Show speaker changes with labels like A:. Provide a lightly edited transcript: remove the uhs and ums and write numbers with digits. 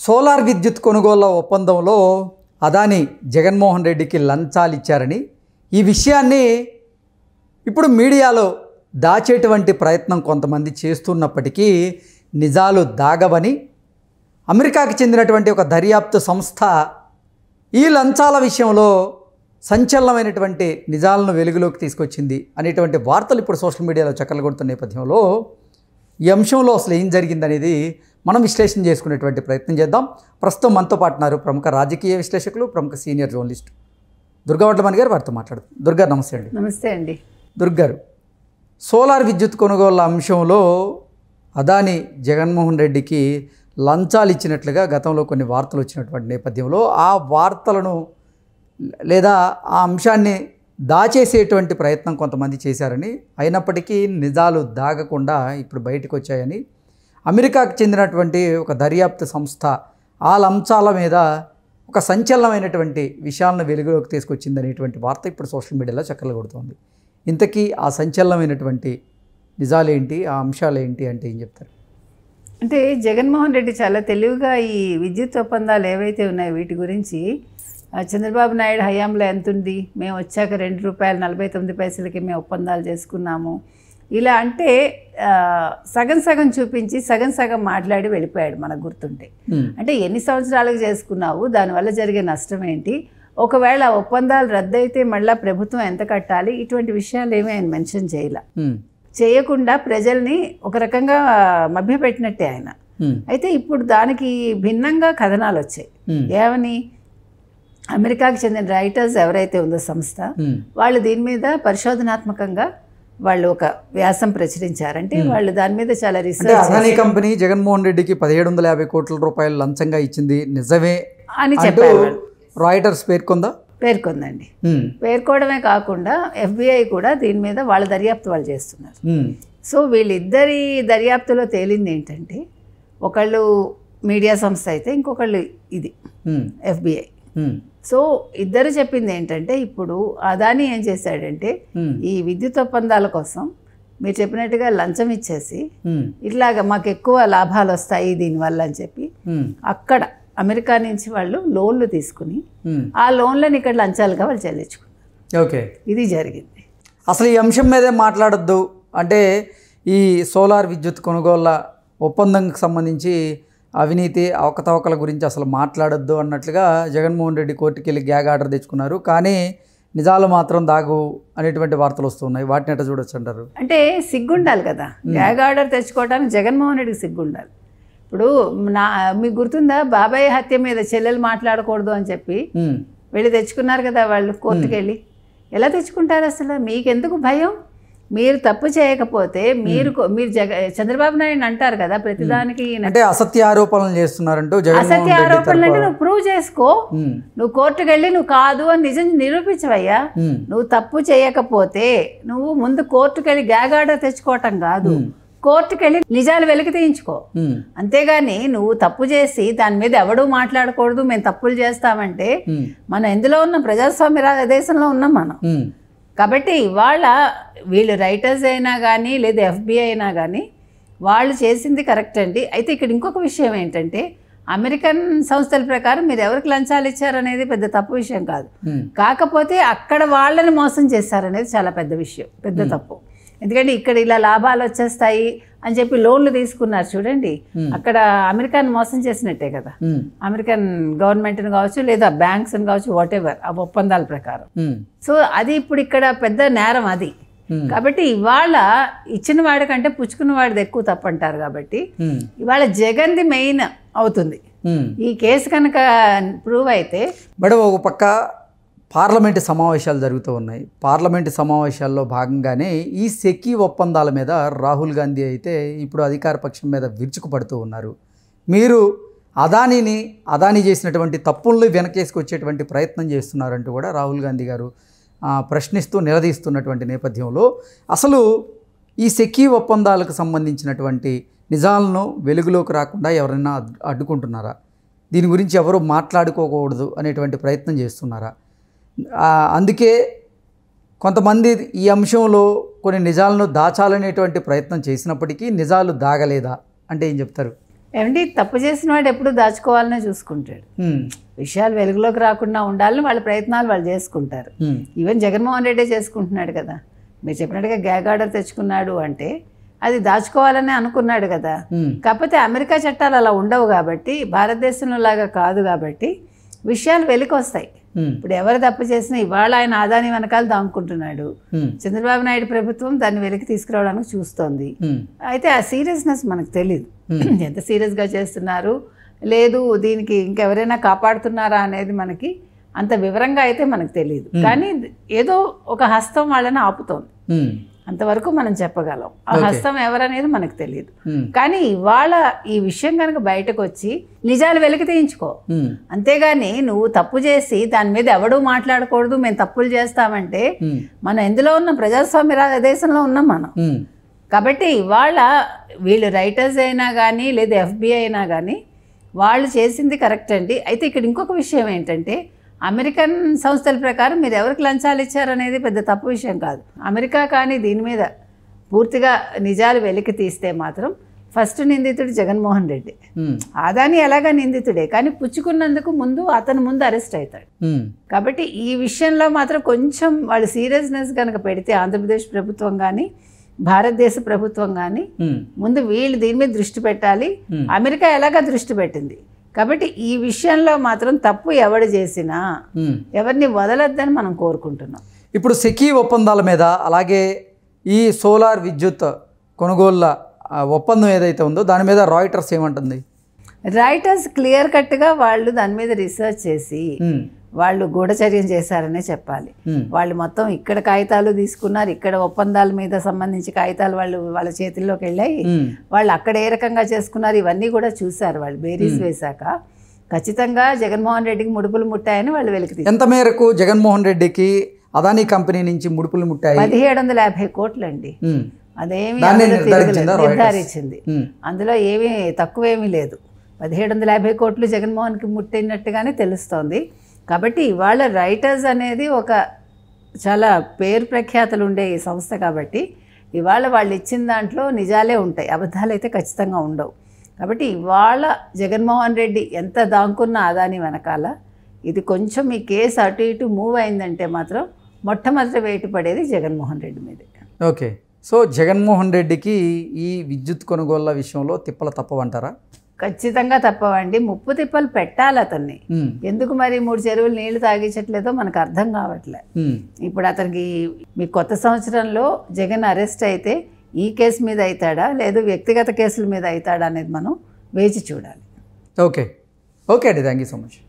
A: Solar విద్యుత్ కొనుగోళ్ల ఒప్పందంలో అదాని జగన్మోహన్ రెడ్డికి లంచాలు ఇచ్చారని ఈ విషయాన్ని ఇప్పుడు మీడియాలో దాచేటువంటి ప్రయత్నం కొంతమంది చేస్తున్నప్పటికీ నిజాలు దాగవని అమెరికాకి చెందినటువంటి ఒక దర్యాప్తు సంస్థ ఈ లంచాల విషయంలో సంచలనమైనటువంటి నిజాలను వెలుగులోకి తీసుకొచ్చింది అనేటువంటి వార్తలు ఇప్పుడు సోషల్ మీడియాలో చక్కర్లు కొడుతున్న నేపథ్యంలో ఈ అంశంలో అసలు ఏం జరిగిందనేది మనం విశ్లేషణ చేసుకునేటువంటి ప్రయత్నం చేద్దాం. ప్రస్తుతం మనతో పాటు ఉన్నారు ప్రముఖ రాజకీయ విశ్లేషకులు, ప్రముఖ సీనియర్ జర్నలిస్ట్ దుర్గావట్లమణి గారు. వారితో మాట్లాడుతాం. దుర్గారు నమస్తే అండి.
B: నమస్తే అండి.
A: దుర్గారు, సోలార్ విద్యుత్ కొనుగోళ్ల అంశంలో అదాని జగన్మోహన్ రెడ్డికి లంచాలు ఇచ్చినట్లుగా గతంలో కొన్ని వార్తలు వచ్చినటువంటి నేపథ్యంలో ఆ వార్తలను లేదా ఆ అంశాన్ని దాచేసేటువంటి ప్రయత్నం కొంతమంది చేశారని, అయినప్పటికీ నిజాలు దాగకుండా ఇప్పుడు బయటకు వచ్చాయని అమెరికాకు చెందినటువంటి ఒక దర్యాప్తు సంస్థ ఆ లంచాల మీద ఒక సంచలనమైనటువంటి విషయాలను వెలుగులోకి తీసుకొచ్చిందనేటువంటి వార్త ఇప్పుడు సోషల్ మీడియాలో చక్కర్లు కొడుతోంది. ఇంతకీ ఆ సంచలనమైనటువంటి నిజాలేంటి, ఆ అంశాలు ఏంటి అంటే ఏం చెప్తారు?
B: అంటే జగన్మోహన్ రెడ్డి చాలా తెలివిగా ఈ విద్యుత్ ఒప్పందాలు ఏవైతే ఉన్నాయో వీటి గురించి చంద్రబాబు నాయుడు హయాంలో ఎంత ఉంది, మేము వచ్చాక ₹2.49కి మేము ఒప్పందాలు చేసుకున్నాము, ఇలా అంటే సగం సగం చూపించి సగం సగం మాట్లాడి వెళ్ళిపోయాడు మనకు గుర్తుంటే. అంటే ఎన్ని సంవత్సరాలకు చేసుకున్నావు, దానివల్ల జరిగే నష్టం ఏంటి, ఒకవేళ ఒప్పందాలు రద్దయితే మళ్ళీ ప్రభుత్వం ఎంత కట్టాలి, ఇటువంటి విషయాలు ఏమీ ఆయన మెన్షన్ చేయకుండా ప్రజల్ని ఒక రకంగా మభ్యపెట్టినట్టే ఆయన. అయితే ఇప్పుడు దానికి భిన్నంగా కథనాలు వచ్చాయి. ఏమని, అమెరికాకి చెందిన రైటర్స్ ఎవరైతే ఉందో సంస్థ, వాళ్ళు దీని మీద పరిశోధనాత్మకంగా వాళ్ళు ఒక వ్యాసం ప్రచురించారంటే వాళ్ళు దాని మీద చాలా రీసెర్చ్.
A: అదాని కంపెనీ జగన్మోహన్ రెడ్డికి 1750 కోట్ల రూపాయలు లంచంగా ఇచ్చింది నిజమే
B: అని చెప్పారు.
A: రాయిటర్స్
B: పేర్కొందండి. పేర్కోవడమే కాకుండా FBI కూడా దీని మీద వాళ్ళ దర్యాప్తు వాళ్ళు చేస్తున్నారు. సో వీళ్ళిద్దరి దర్యాప్తులో తేలింది ఏంటంటే, ఒకళ్ళు మీడియా సంస్థ అయితే ఇంకొకళ్ళు ఇది FBI. సో ఇద్దరు చెప్పింది ఏంటంటే, ఇప్పుడు అదాని ఏం చేశాడంటే ఈ విద్యుత్ ఒప్పందాల కోసం మీరు చెప్పినట్టుగా లంచం ఇచ్చేసి ఇట్లాగా మాకు ఎక్కువ లాభాలు వస్తాయి దీనివల్ల అని చెప్పి అక్కడ అమెరికా నుంచి వాళ్ళు లోన్లు తీసుకుని ఆ లోన్లను ఇక్కడ లంచాలుగా వాళ్ళు చెల్లించుకున్నారు.
A: ఓకే,
B: ఇది జరిగింది.
A: అసలు ఈ అంశం మీదే మాట్లాడొద్దు అంటే, ఈ సోలార్ విద్యుత్ కొనుగోళ్ల ఒప్పందంకి సంబంధించి అవినీతి అవకతవకల గురించి అసలు మాట్లాడొద్దు అన్నట్లుగా జగన్మోహన్ రెడ్డి కోర్టుకి వెళ్ళి గ్యాగ్ ఆర్డర్ తెచ్చుకున్నారు. కానీ నిజాలు మాత్రం దాగు అనేటువంటి వార్తలు వస్తున్నాయి. వాటిని ఎట్లా చూడొచ్చు అంటారు?
B: అంటే సిగ్గుండాలి కదా, గ్యాగ్ ఆర్డర్ తెచ్చుకోవడానికి జగన్మోహన్ రెడ్డికి సిగ్గుండాలి. ఇప్పుడు మీకు గుర్తుందా, బాబాయ్ హత్య మీద చెల్లెలు మాట్లాడకూడదు అని చెప్పి వెళ్ళి తెచ్చుకున్నారు కదా వాళ్ళు కోర్టుకు వెళ్ళి. ఎలా తెచ్చుకుంటారు అసలు? మీకెందుకు భయం? మీరు తప్పు చేయకపోతే మీరు చంద్రబాబు నాయుడు అంటారు కదా ప్రతిదానికి,
A: అంటే అసత్య ఆరోపణలు చేస్తున్నారంటూ.
B: అసత్య ఆరోపణలు అంటే నువ్వు ప్రూవ్ చేసుకో, నువ్వు కోర్టుకు వెళ్ళి నువ్వు కాదు అని నిజం నిరూపించవయ్యా. నువ్వు తప్పు చేయకపోతే నువ్వు ముందు కోర్టుకు వెళ్ళి గ్యాగ్ ఆర్డర్ తెచ్చుకోవటం కాదు, కోర్టుకు వెళ్ళి నిజాలు వెలికి తీయించుకో. అంతేగాని నువ్వు తప్పు చేసి దాని మీద ఎవడూ మాట్లాడకూడదు, మేము తప్పులు చేస్తామంటే మనం ఎందులో ఉన్నాం? ప్రజాస్వామ్య దేశంలో ఉన్నాం మనం. కాబట్టి ఇవాళ వీళ్ళు రైటర్స్ అయినా కానీ లేదా FBI అయినా కానీ వాళ్ళు చేసింది కరెక్ట్ అండి. అయితే ఇక్కడ ఇంకొక విషయం ఏంటంటే, అమెరికన్ సంస్థల ప్రకారం మీరు ఎవరికి లంచాలు ఇచ్చారనేది పెద్ద తప్పు విషయం కాదు. కాకపోతే అక్కడ వాళ్ళని మోసం చేశారనేది చాలా పెద్ద విషయం, పెద్ద తప్పు. ఎందుకంటే ఇక్కడ ఇలా లాభాలు వచ్చేస్తాయి అని చెప్పి లోన్లు తీసుకున్నారు చూడండి, అక్కడ అమెరికాని మోసం చేసినట్టే కదా. అమెరికన్ గవర్నమెంట్ని కావచ్చు లేదా బ్యాంక్స్ని కావచ్చు, వాట్ ఎవర్ ఆ ఒప్పందాల ప్రకారం. సో అది ఇప్పుడు ఇక్కడ పెద్ద నేరం అది. కాబట్టి ఇవాళ ఇచ్చిన వాడికంటే పుచ్చుకున్న వాడిది ఎక్కువ తప్పు అంటారు. కాబట్టి ఇవాళ జగన్ది మెయిన్ అవుతుంది ఈ కేసు కనుక ప్రూవ్ అయితే.
A: మేడం, ఒక పక్క పార్లమెంటు సమావేశాలు జరుగుతూ ఉన్నాయి. పార్లమెంటు సమావేశాల్లో భాగంగానే ఈ సెకీ ఒప్పందాల మీద రాహుల్ గాంధీ అయితే ఇప్పుడు అధికార పక్షం మీద విరుచుకుపడుతూ ఉన్నారు. మీరు అదాని చేసినటువంటి తప్పుల్ని వెనకేసుకొచ్చేటువంటి ప్రయత్నం చేస్తున్నారంటూ కూడా రాహుల్ గాంధీ గారు ప్రశ్నిస్తూ నిలదీస్తున్నటువంటి నేపథ్యంలో అసలు ఈ సెకీ ఒప్పందాలకు సంబంధించినటువంటి నిజాలను వెలుగులోకి రాకుండా ఎవరైనా అడ్డుకుంటున్నారా? దీని గురించి ఎవరు మాట్లాడుకోకూడదు అనేటువంటి ప్రయత్నం చేస్తున్నారా? అందుకే కొంతమంది ఈ అంశంలో కొన్ని నిజాలను దాచాలనేటువంటి ప్రయత్నం చేసినప్పటికీ నిజాలు దాగలేదా అంటే ఏం చెప్తారు?
B: ఏమంటే తప్పు చేసిన వాడు ఎప్పుడు దాచుకోవాలనే చూసుకుంటాడు. విషయాలు వెలుగులోకి రాకుండా ఉండాలని వాళ్ళ ప్రయత్నాలు వాళ్ళు చేసుకుంటారు. ఈవెన్ జగన్మోహన్ రెడ్డి చేసుకుంటున్నాడు కదా. మీరు చెప్పినట్టుగా గ్యాగ్ ఆర్డర్ తెచ్చుకున్నాడు అంటే అది దాచుకోవాలని అనుకున్నాడు కదా. కాకపోతే అమెరికా చట్టాలు అలా ఉండవు కాబట్టి, భారతదేశంలో లాగా కాదు కాబట్టి విషయాలు వెలికి వస్తాయి. ఇప్పుడు ఎవరు తప్పు చేసినా ఇవాళ ఆయన ఆదాని వెనకాల దాముకుంటున్నాడు. చంద్రబాబు నాయుడు ప్రభుత్వం దాన్ని వెలికి తీసుకురావడానికి చూస్తోంది. అయితే ఆ సీరియస్నెస్ మనకు తెలియదు, ఎంత సీరియస్గా చేస్తున్నారు లేదు, దీనికి ఇంకెవరైనా కాపాడుతున్నారా అనేది మనకి అంత వివరంగా అయితే మనకు తెలియదు. కానీ ఏదో ఒక హస్తం వాళ్ళని ఆపుతోంది, అంతవరకు మనం చెప్పగలం. ఆ హస్తం ఎవరనేది మనకు తెలియదు. కానీ ఇవాళ ఈ విషయం కనుక బయటకు వచ్చి నిజాలు వెలికి తీయించుకో, అంతేగాని నువ్వు తప్పు చేసి దాని మీద ఎవడూ మాట్లాడకూడదు, మేము తప్పులు చేస్తామంటే మనం ఎందులో ఉన్నాం? ప్రజాస్వామ్య దేశంలో ఉన్నాం మనం. కాబట్టి ఇవాళ వీళ్ళు రైటర్స్ అయినా కానీ లేదా FBI అయినా కానీ వాళ్ళు చేసింది కరెక్ట్ అండి. అయితే ఇక్కడ ఇంకొక విషయం ఏంటంటే, అమెరికన్ సంస్థల ప్రకారం మీరు ఎవరికి లంచాలు ఇచ్చారనేది పెద్ద తప్పు విషయం కాదు. అమెరికా కానీ దీని మీద పూర్తిగా నిజాలు వెలికి తీస్తే మాత్రం ఫస్ట్ నిందితుడు జగన్మోహన్ రెడ్డి. ఆదాని ఎలాగా నిందితుడే, కానీ పుచ్చుకున్నందుకు అతను ముందు అరెస్ట్ అవుతాడు. కాబట్టి ఈ విషయంలో మాత్రం కొంచెం వాళ్ళు సీరియస్నెస్ కనుక పెడితే ఆంధ్రప్రదేశ్ ప్రభుత్వం కానీ భారతదేశ ప్రభుత్వం కానీ ముందు వీళ్ళు దీని మీద దృష్టి పెట్టాలి. అమెరికా ఎలాగా దృష్టి పెట్టింది. కాబట్టి ఈ విషయంలో మాత్రం తప్పు ఎవడు చేసినా ఎవరిని వదలొద్దని మనం కోరుకుంటున్నాం.
A: ఇప్పుడు సెకీ ఒప్పందాల మీద, అలాగే ఈ సోలార్ విద్యుత్ కొనుగోళ్ల ఒప్పందం ఏదైతే ఉందో దాని మీద రాయిటర్స్ ఏమంటుంది?
B: రాయిటర్స్ క్లియర్ కట్గా వాళ్ళు దాని మీద రీసెర్చ్ చేసి వాళ్ళు గూఢచర్యం చేశారనే చెప్పాలి. వాళ్ళు మొత్తం ఇక్కడ కాగితాలు తీసుకున్నారు, ఇక్కడ ఒప్పందాల మీద సంబంధించి కాగితాలు వాళ్ళ చేతుల్లోకి వెళ్ళాయి, వాళ్ళు అక్కడ ఏ రకంగా చేసుకున్నారు ఇవన్నీ కూడా చూశారు. వాళ్ళు బేరీస్ వేశాక ఖచ్చితంగా జగన్మోహన్ రెడ్డికి ముడుపులు ముట్టాయని వాళ్ళు వెలికి.
A: ఎంత మేరకు జగన్మోహన్ రెడ్డికి అదానీ కంపెనీ నుంచి ముడుపులు ముట్టాయి?
B: 1750 కోట్లు అండి. అదేమి నిర్ధారించింది, అందులో ఏమీ తక్కువేమీ లేదు. 1750 కోట్లు జగన్మోహన్కి ముట్టినట్టుగానే తెలుస్తోంది. కాబట్టి ఇవాళ రైటర్స్ అనేది ఒక చాలా పేరు ప్రఖ్యాతలు ఉండే ఈ సంస్థ కాబట్టి ఇవాళ వాళ్ళు ఇచ్చిన దాంట్లో నిజాలే ఉంటాయి, అబద్ధాలు అయితే ఖచ్చితంగా ఉండవు. కాబట్టి ఇవాళ జగన్మోహన్ రెడ్డి ఎంత దాంకున్న ఆదాని వెనకాల ఇది కొంచెం ఈ కేసు అటు ఇటు మూవ్ అయిందంటే మాత్రం మొట్టమొదటి వేటు పడేది జగన్మోహన్ రెడ్డి మీదే.
A: ఓకే, సో జగన్మోహన్ రెడ్డికి ఈ విద్యుత్ కొనుగోళ్ల విషయంలో తిప్పలు తప్పవంటారా?
B: ఖచ్చితంగా తప్పవండి. ముప్పు తిప్పలు పెట్టాలి అతన్ని. ఎందుకు మరి 3 చెరువులు నీళ్లు తాగించట్లేదో మనకు అర్థం కావట్లే. ఇప్పుడు అతనికి మీ కొత్త సంవత్సరంలో జగన్ అరెస్ట్ అయితే ఈ కేసు మీద అవుతాడా లేదు వ్యక్తిగత కేసుల మీద అవుతాడా అనేది మనం వేచి చూడాలి.
A: ఓకే ఓకే అండి, థ్యాంక్ యూ సో మచ్.